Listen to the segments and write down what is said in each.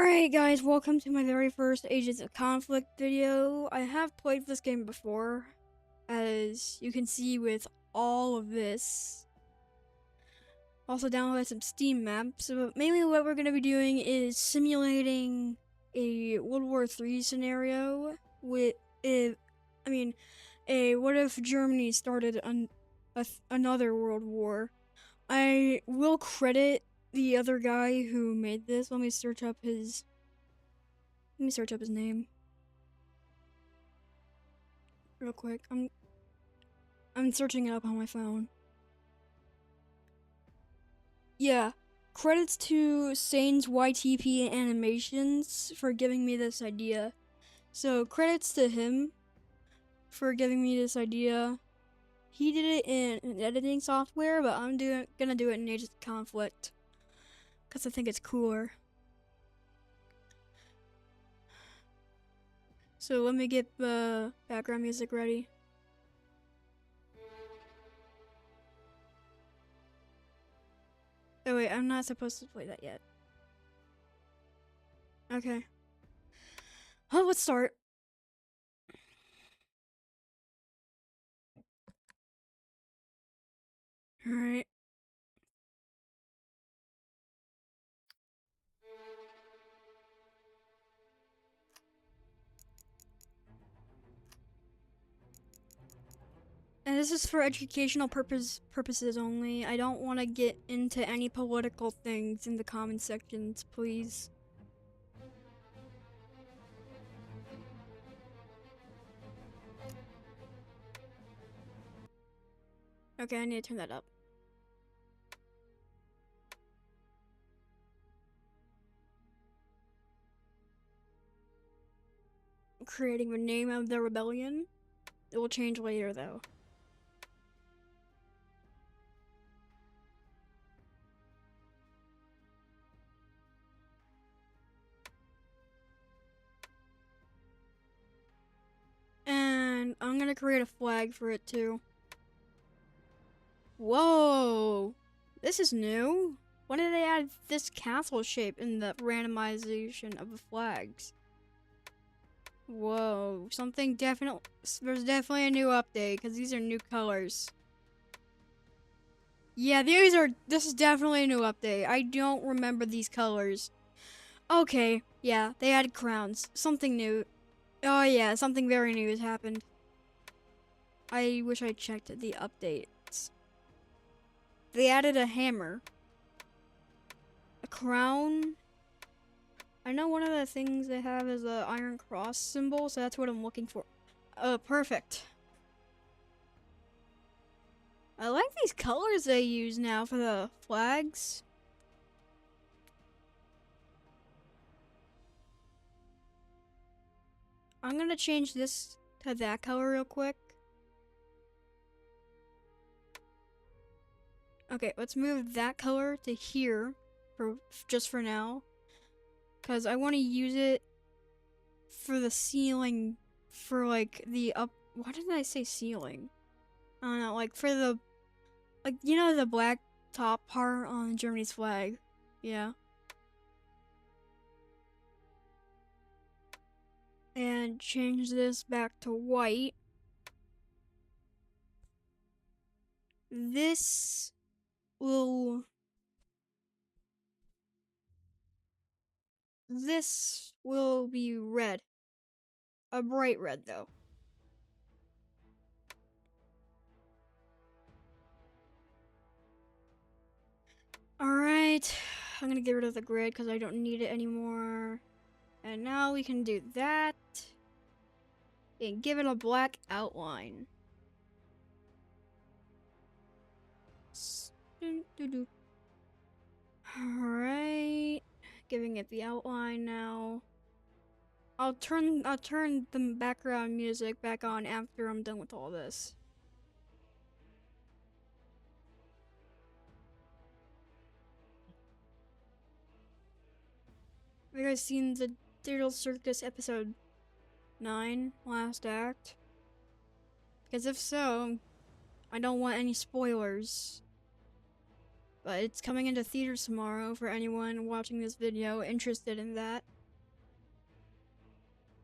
Alright guys, welcome to my very first Agents of Conflict video. I have played this game before, as you can see with all of this. Also downloaded some Steam maps, but mainly what we're going to be doing is simulating a World War III scenario with, what if Germany started another world war. I will credit the other guy who made this. Let me search up his name real quick. I'm searching it up on my phone. Yeah. Credits to Sanesytp Animations for giving me this idea. So credits to him for giving me this idea. He did it in an editing software, but I'm gonna do it in Agents of Conflict because I think it's cooler. So let me get the background music ready. Oh wait, I'm not supposed to play that yet. Okay. Well, let's start. Alright. And this is for educational purposes only. I don't want to get into any political things in the comment sections, please. Okay, I need to turn that up. Creating the name of the rebellion. It will change later though. And I'm gonna create a flag for it too. Whoa! This is new. When did they add this castle shape in the randomization of the flags? Whoa, there's definitely a new update because these are new colors. Yeah, this is definitely a new update. I don't remember these colors. Okay, yeah, they added crowns. Something new. Oh yeah, something very new has happened. I wish I checked the updates. They added a hammer. A crown. I know one of the things they have is the iron cross symbol, so that's what I'm looking for. Perfect. I like these colors they use now for the flags. I'm gonna change this to that color real quick. Okay, let's move that color to here just for now. Because I want to use it for the ceiling, for like the up. Why did I say ceiling? I don't know, like for the, like, you know, the black top part on Germany's flag. Yeah. And change this back to white. This will be red. A bright red though. Alright, I'm gonna get rid of the grid because I don't need it anymore. And now we can do that and give it a black outline. Alright, giving it the outline now. I'll turn the background music back on after I'm done with all this. Have you guys seen the Digital Circus episode 9, Last Act? Because if so, I don't want any spoilers. But it's coming into theaters tomorrow for anyone watching this video interested in that.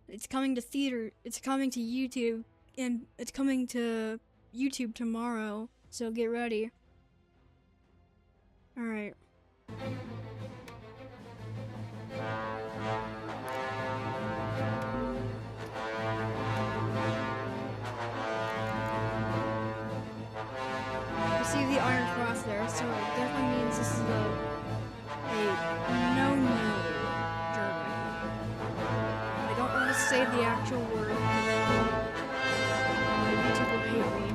It's coming to theater, it's coming to YouTube, and it's coming to YouTube tomorrow, so get ready. Alright. You see the iron cross there, so it definitely means this is a no-no German. I don't want to say the actual word. YouTube will hate me.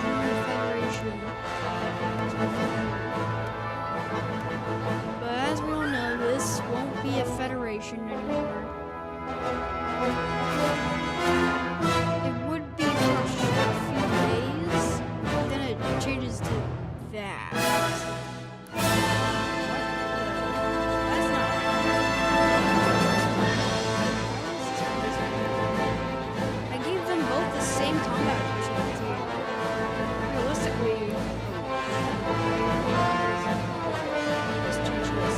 German Federation. But as we all know, this won't be a federation anymore. It would be Russia in a few days, but then it changes to that. That's not I gave them both the same combat efficiency. Realistically, let's change this.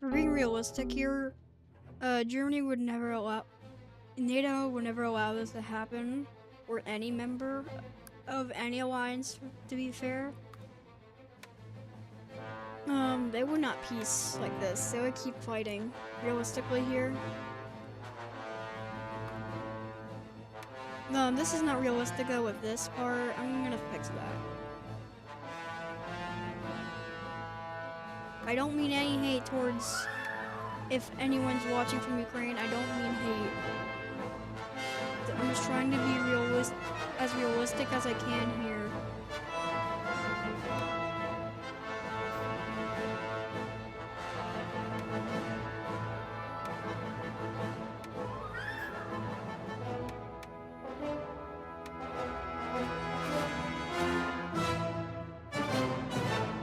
For being realistic here, Germany would never allow, NATO would never allow this to happen, or any member of any alliance, to be fair. They would not peace like this. They would keep fighting, realistically here. This is not realistic though with this part. I'm gonna fix that. I don't mean any hate towards, if anyone's watching from Ukraine, I don't mean hate. I'm just trying to be as realistic as I can here.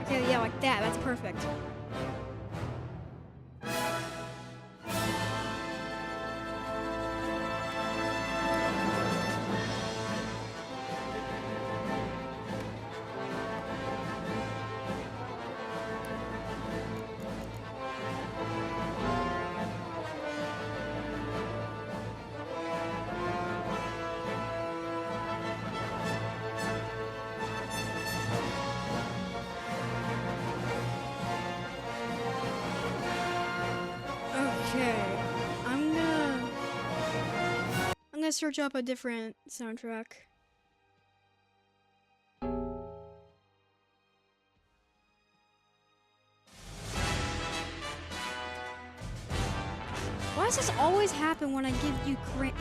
Okay, yeah, like that. That's perfect. Okay, I'm gonna search up a different soundtrack. Why does this always happen when I give Ukraine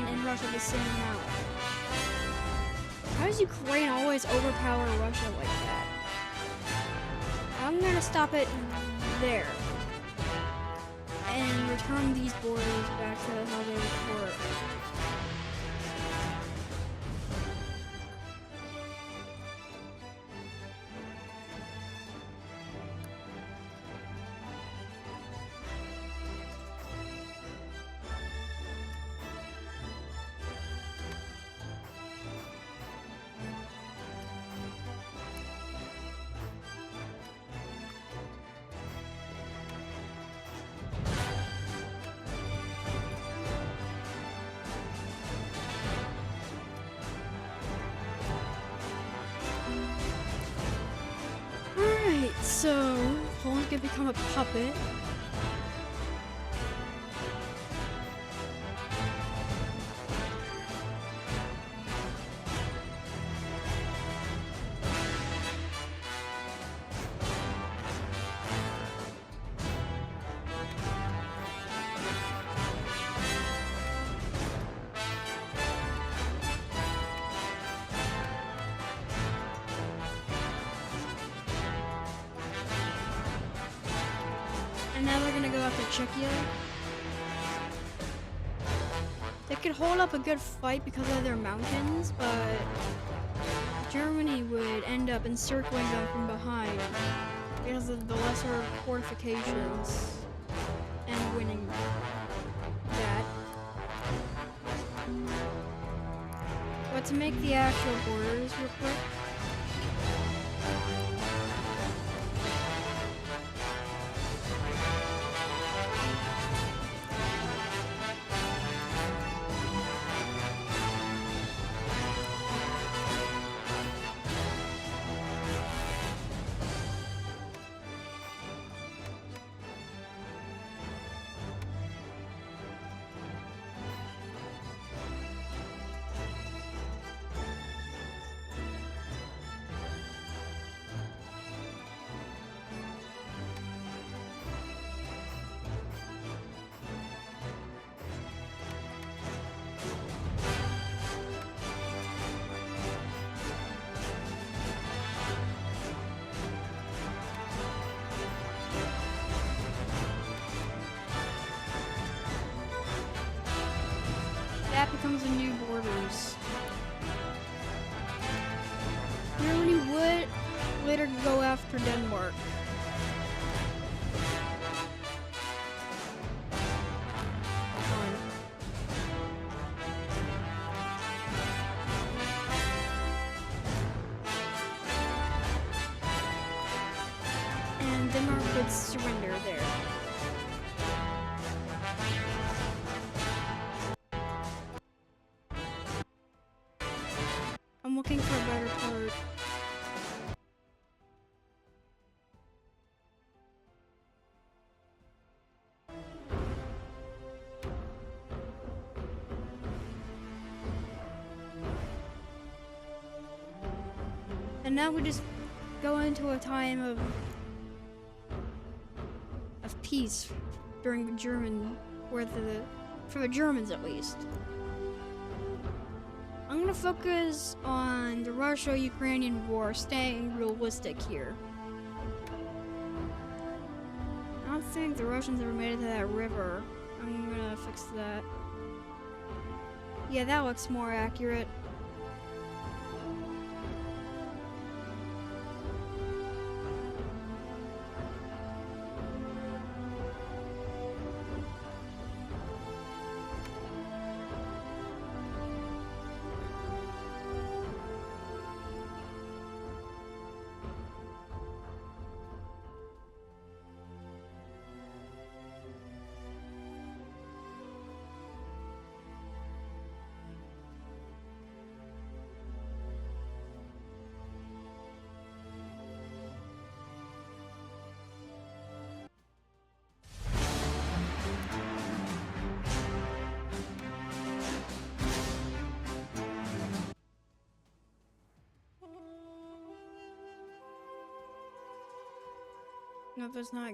and Russia the same amount? How does Ukraine always overpower Russia like that? I'm gonna stop it there and return these borders back to how they were. So, Poland's gonna become a puppet. And now they're gonna go after Czechia. They could hold up a good fight because of their mountains, but Germany would end up encircling them from behind because of the lesser fortifications and winning that. But to make the actual borders real quick, that becomes the new borders. Germany would later go after Denmark. And Denmark would surrender there. I'm looking for a better part. And now we just go into a time of peace during the German, for the Germans at least. I'm gonna focus on the Russia-Ukrainian war, staying realistic here. I don't think the Russians ever made it to that river. I'm gonna fix that. Yeah, that looks more accurate. No, there's not.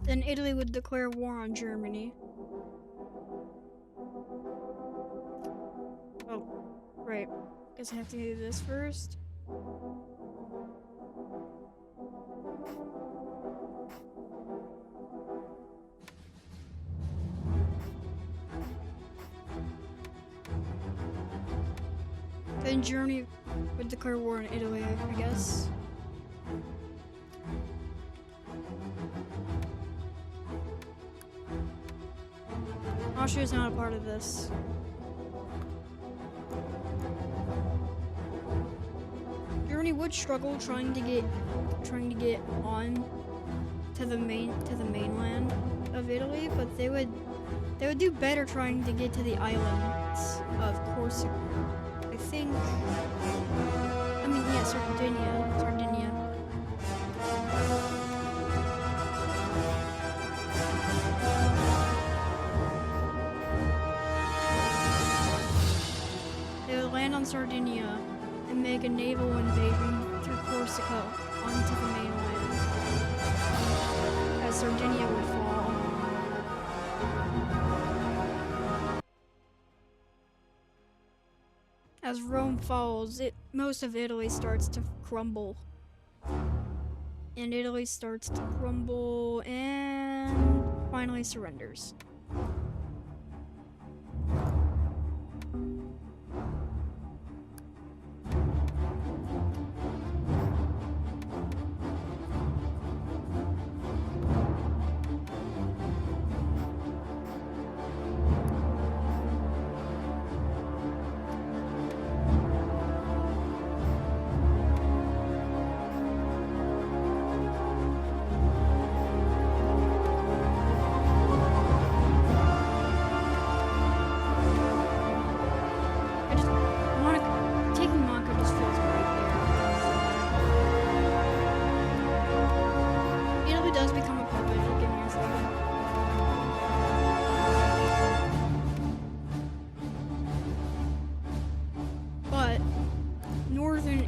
Then Italy would declare war on Germany. Oh, right. Guess I have to do this first. Then Germany would declare war on Italy, I guess. Austria's not a part of this. Germany would struggle trying to get on to the mainland of Italy, but they would do better trying to get to the islands of Corsica. I think. I mean, yeah, Sardinia. They would land on Sardinia and make a naval invasion through Corsica onto the mainland, as Sardinia would fall. As Rome falls, most of Italy starts to crumble. And Italy starts to crumble and finally surrenders.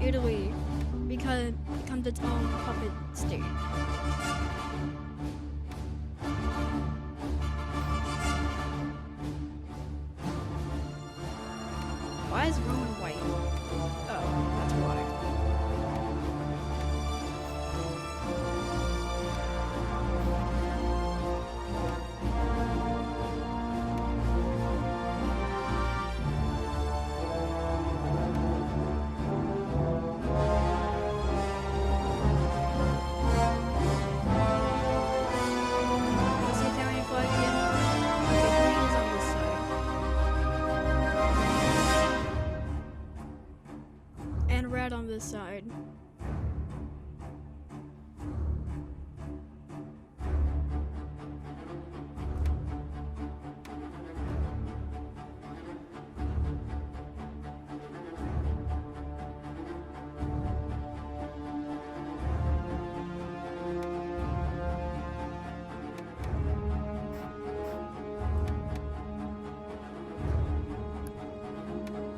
Italy becomes its own puppet state. Why is Roman white? Oh, that's why. Red on this side.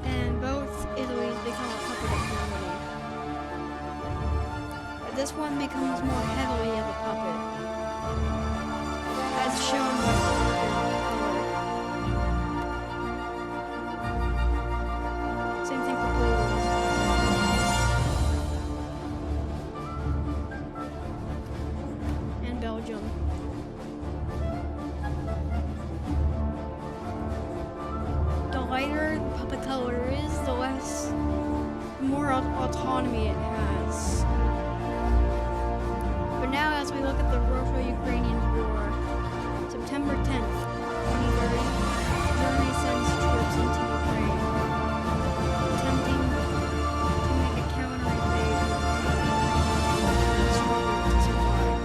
And both Italy's become a puppet of Germany. This one becomes more heavily of a puppet, as shown by the color. Same thing for Poland. And Belgium. The lighter the puppet color is, the more autonomy it has. But now, as we look at the Russo-Ukrainian War, September 10th, 2030, Germany sends troops into Ukraine, attempting to make a counter-invasion to survive.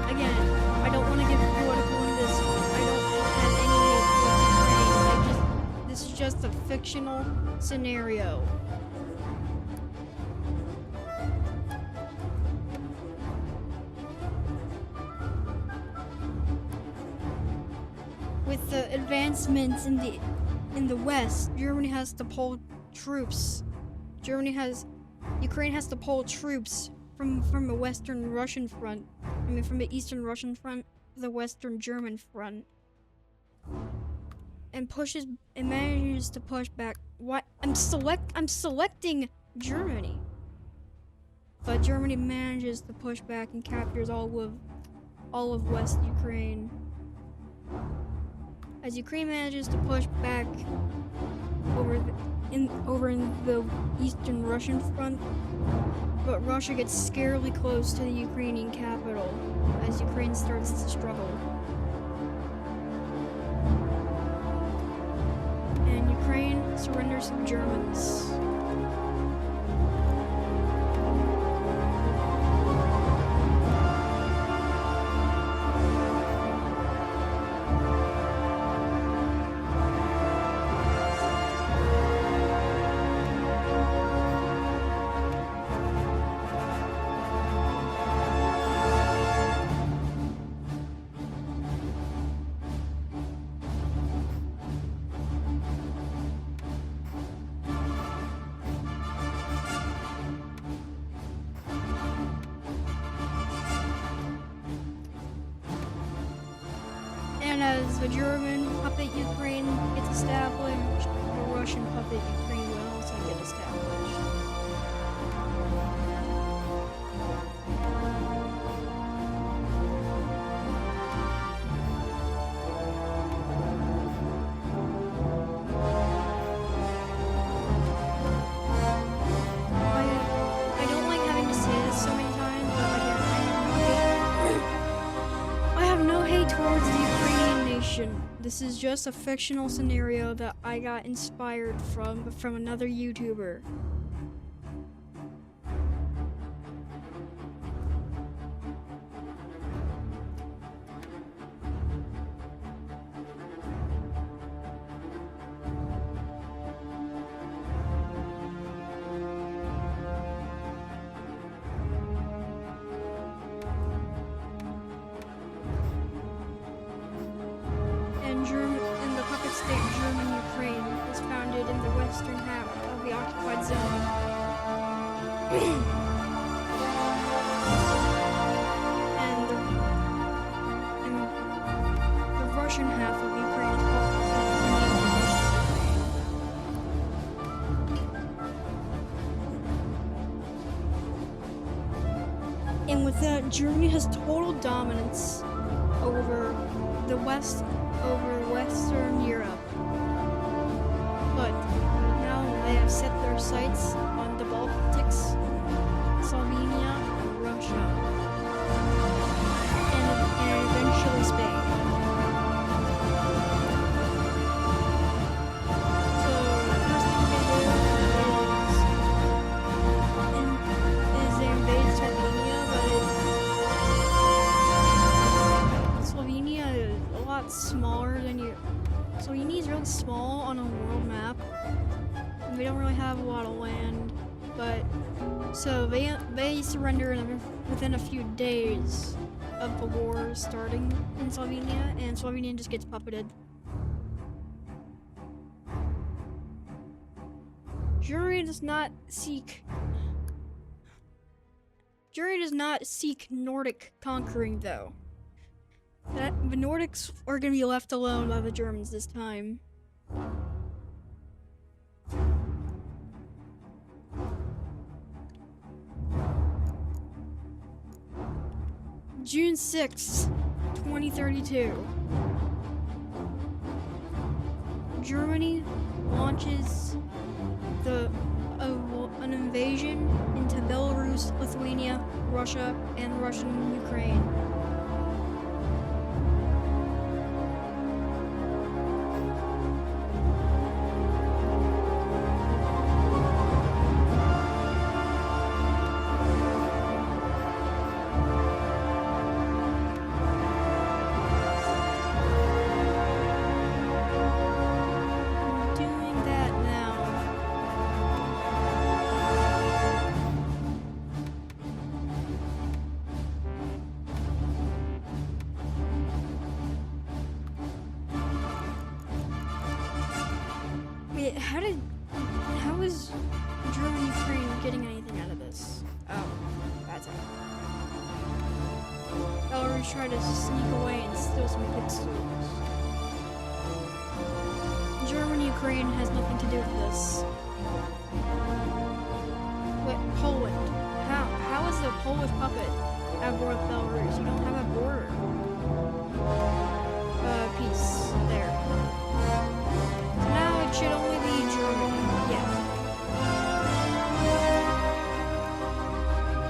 Again, I don't want to get political in this. I don't have any hate for Ukraine. This is just a fictional scenario. With the advancements in the West, Germany has to pull troops. Ukraine has to pull troops from the Western Russian front from the Eastern Russian front to the Western German front, and manages to push back. What? I'm selecting Germany, but Germany manages to push back and captures all of West Ukraine. As Ukraine manages to push back over in the Eastern Russian front, but Russia gets scarily close to the Ukrainian capital as Ukraine starts to struggle. And Ukraine surrenders to the Germans. And as the German puppet Ukraine gets established, the Russian puppet Ukraine will also get established. I don't like having to say this so many times, but again, I have no hate towards the Ukrainian nation. This is just a fictional scenario that I got inspired from another YouTuber. And the puppet state German Ukraine was founded in the western half of the occupied zone. and the Russian half of Ukraine is called the And with that, Germany has total dominance over Western Europe. But now they have set their sights on the Baltics, Slovenia, and Russia, and eventually Spain. So the first thing they do is they invade Slovenia, but Slovenia is a lot smaller than you. Slovenia is really small on a world map. And we don't really have a lot of land, but so they surrender within a few days of the war starting in Slovenia, and Slovenia just gets puppeted. Germany does not seek Nordic conquering, though. The Nordics are going to be left alone by the Germans this time. June 6th, 2032. Germany launches an invasion into Belarus, Lithuania, Russia, and Russian Ukraine. How is German Ukraine getting anything out of this? Oh, that's it. powers try to sneak away and steal some pixels. Germany, Ukraine has nothing to do with this. Wait, Poland. How is the Polish puppet at war with Belarus? You don't have a border. Peace. There. So now it should only be Germany. Yeah.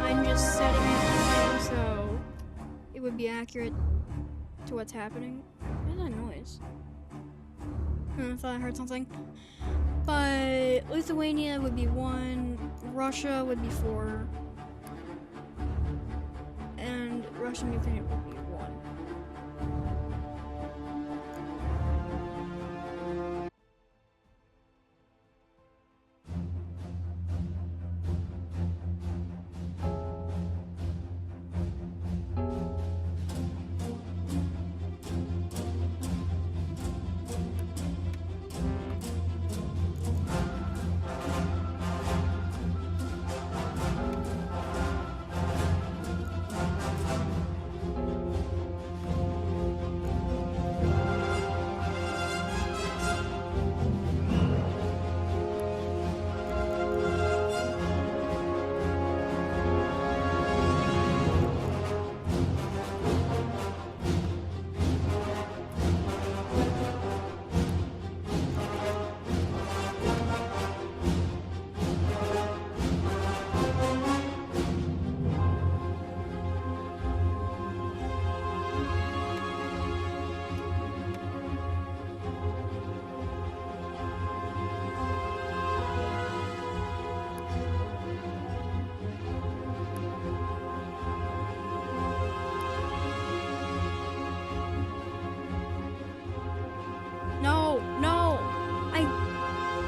I'm just setting it so it would be accurate to what's happening. What is that noise? I thought I heard something. But Lithuania would be 1, Russia would be 4, and Russia and Ukraine would be 1. No,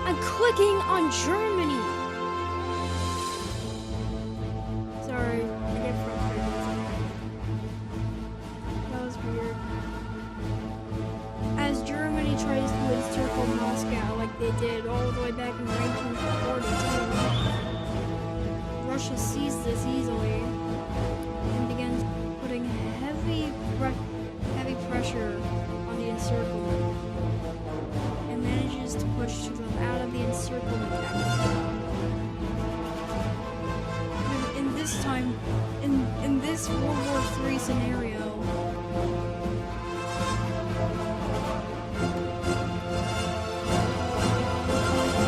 I'm clicking on Germany. Sorry, I get frustrated. That was weird. As Germany tries to encircle Moscow like they did all the way back in 1942, Russia sees this easily and begins putting heavy pressure on the encirclement. Manages to push them out of the encirclement tactic. In this time, in this World War III scenario,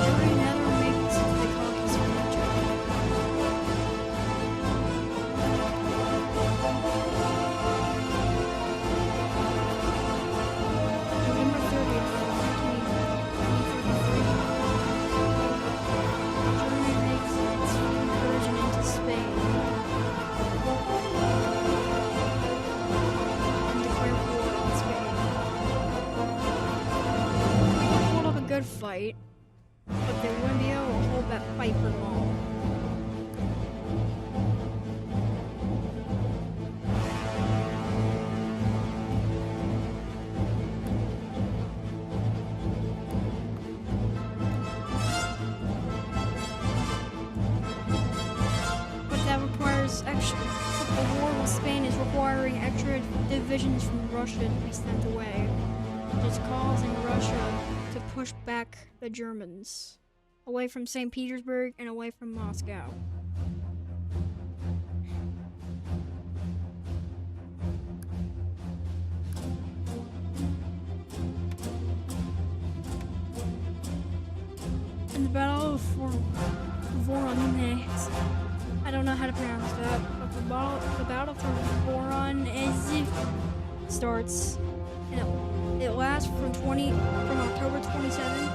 Germany never makes it to the Caucasus region. November 30th. Good fight, but they wouldn't be able to hold that fight for long. But that requires extra. The war with Spain is requiring extra divisions from Russia to be sent away, which is causing Russia to push back the Germans away from St. Petersburg and away from Moscow. In the Battle of Voronezh, I don't know how to pronounce that, but the Battle for Voronezh starts, and it lasts from October 27th.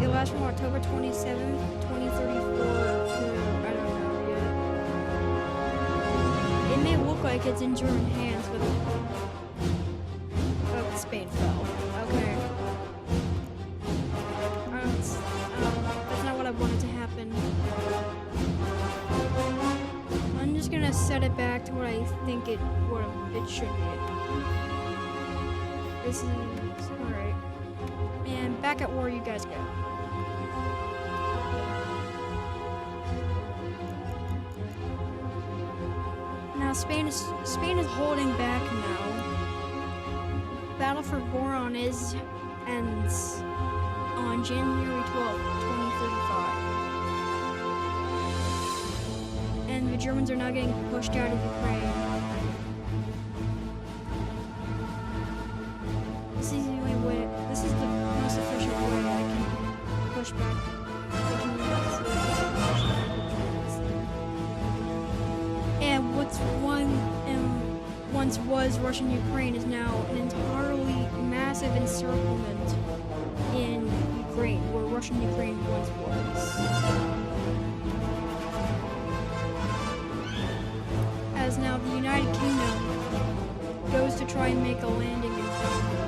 It lasts from October 27th, 2034 to, I don't know yet. It may look like it's in German hands, but Spain fell. Okay. That's not what I wanted to happen. I'm just gonna set it back to what I think it should be. This is alright. And back at war you guys go. Now Spain is holding back now. Battle for Voronezh ends on January 12th, 2035. And the Germans are now getting pushed out of Ukraine. This is the only way, this is the most efficient way I can push back. And once was Russian Ukraine is now an entirely massive encirclement in Ukraine, where Russian Ukraine once was. As now the United Kingdom goes to try and make a landing in front of them.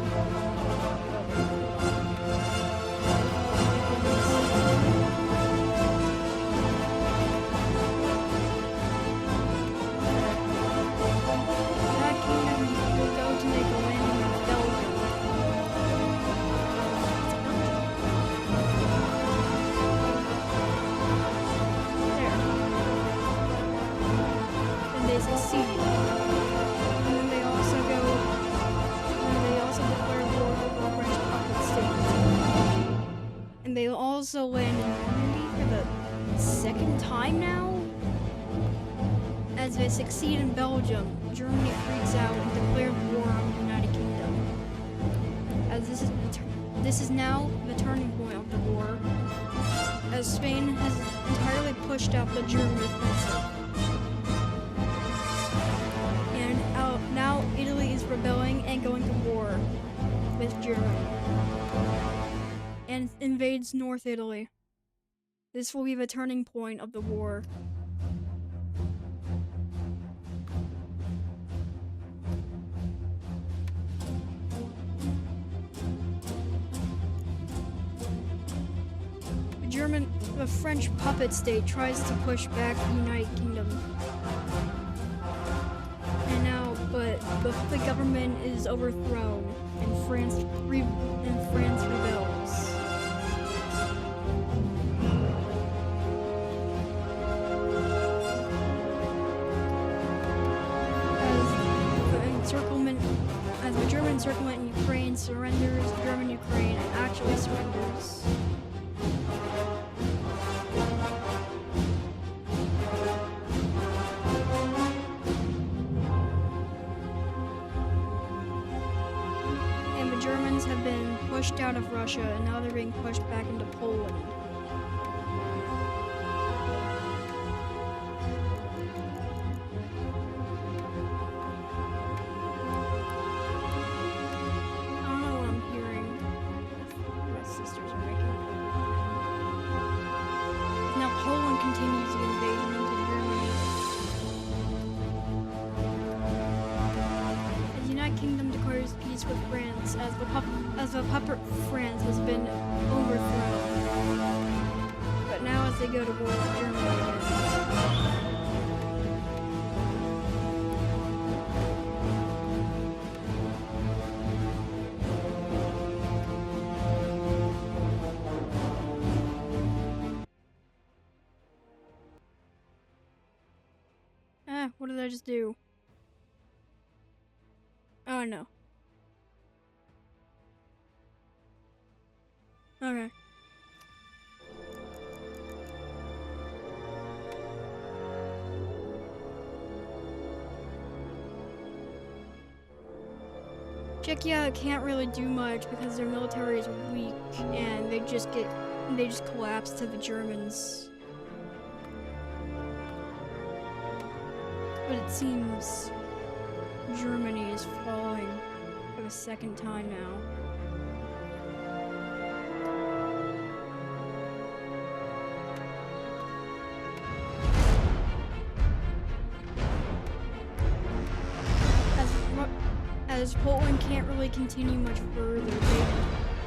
They also land in Normandy for the second time now. As they succeed in Belgium, Germany freaks out and declares war on the United Kingdom. As this is now the turning point of the war, as Spain has entirely pushed out the German offensive. And now Italy is rebelling and going to war with Germany. And invades North Italy. This will be the turning point of the war. The French puppet state tries to push back the United Kingdom. And now, but the government is overthrown, and France rebels. As the German encirclement in Ukraine surrenders, German Ukraine actually surrenders. And the Germans have been pushed out of Russia, and now they're being pushed back into Poland. Continues the invasion into Germany. The United Kingdom declares peace with France as the puppet France has been overthrown. But now as they go to war with Germany again. What did I just do? Oh no. Okay. Czechia can't really do much because their military is weak and they just collapse to the Germans. But it seems Germany is falling for the second time now. As Poland can't really continue much further,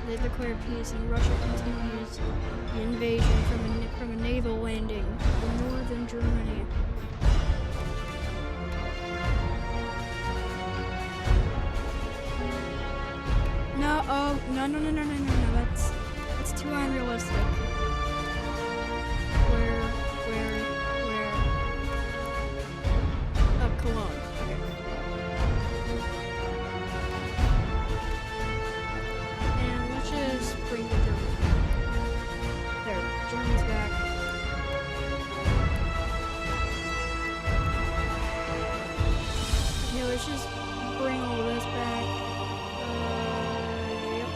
they declare peace, and Russia continues the invasion from a naval landing in northern Germany. No, oh, no, that's too unrealistic. Where? Up Cologne. let's just bring all this back. Yep.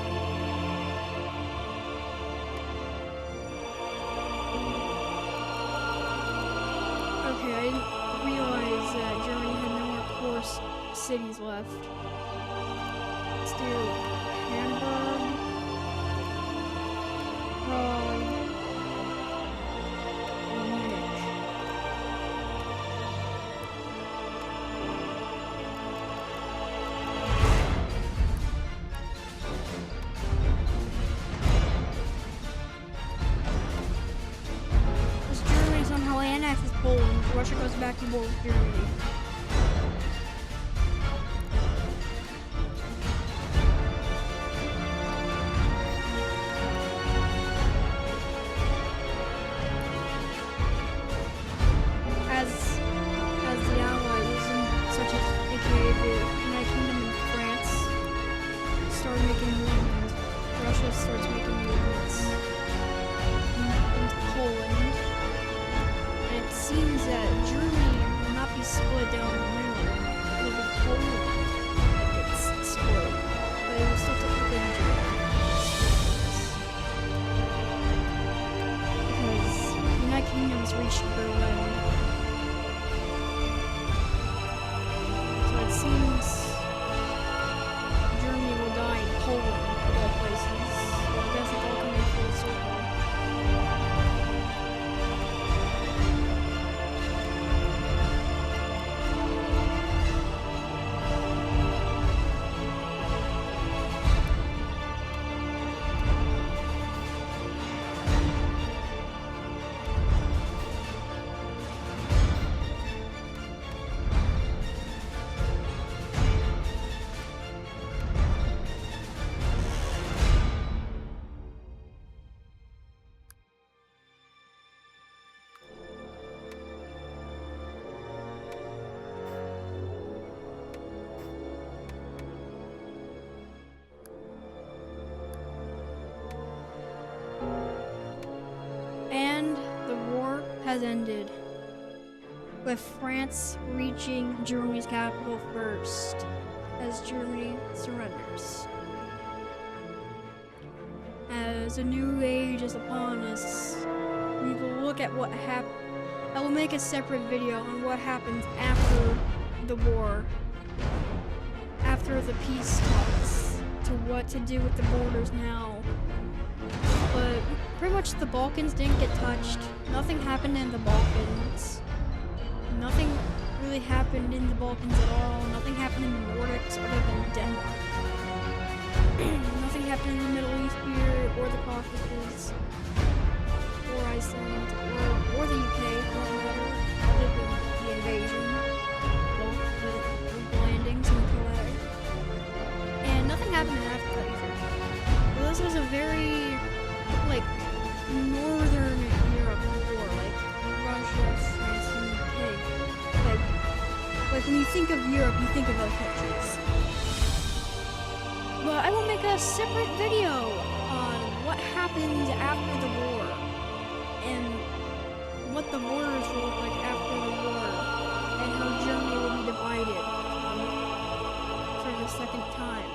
Okay, I didn't realize that Germany had no more core cities left. Let's do Hamburg, Prague, and Munich. As Germany somehow annexes Poland, Russia goes back to war with Germany. As the Allies and such as aka the United Kingdom and France start making movements, Russia starts making movements into Poland, and it seems that Germany will not be split down the middle. It'll be Poland that gets split, but it will still technically be Germany. Because the United Kingdom's reached Berlin. It seems Germany will die in Poland, of all places. So I guess it's all coming full circle. And the war has ended, with France reaching Germany's capital first, as Germany surrenders. As a new age is upon us, we will look at what happened. I will make a separate video on what happens after the war, after the peace talks, to what to do with the borders now. But pretty much the Balkans didn't get touched. Nothing happened in the Balkans. Nothing really happened in the Balkans at all. Nothing happened in the Nordics other than Denmark. Nothing happened in the Middle East here, or the Caucasus, or Iceland, or the UK, for that matter, other than the invasion, well, the landings and Calais. And nothing happened in Africa either. Well, this was a very, like, northern Europe war, like Russia, France, and UK. Like when you think of Europe, you think of other countries. But I will make a separate video on what happened after the war, and what the borders will look like after the war, and how Germany will be divided for the second time.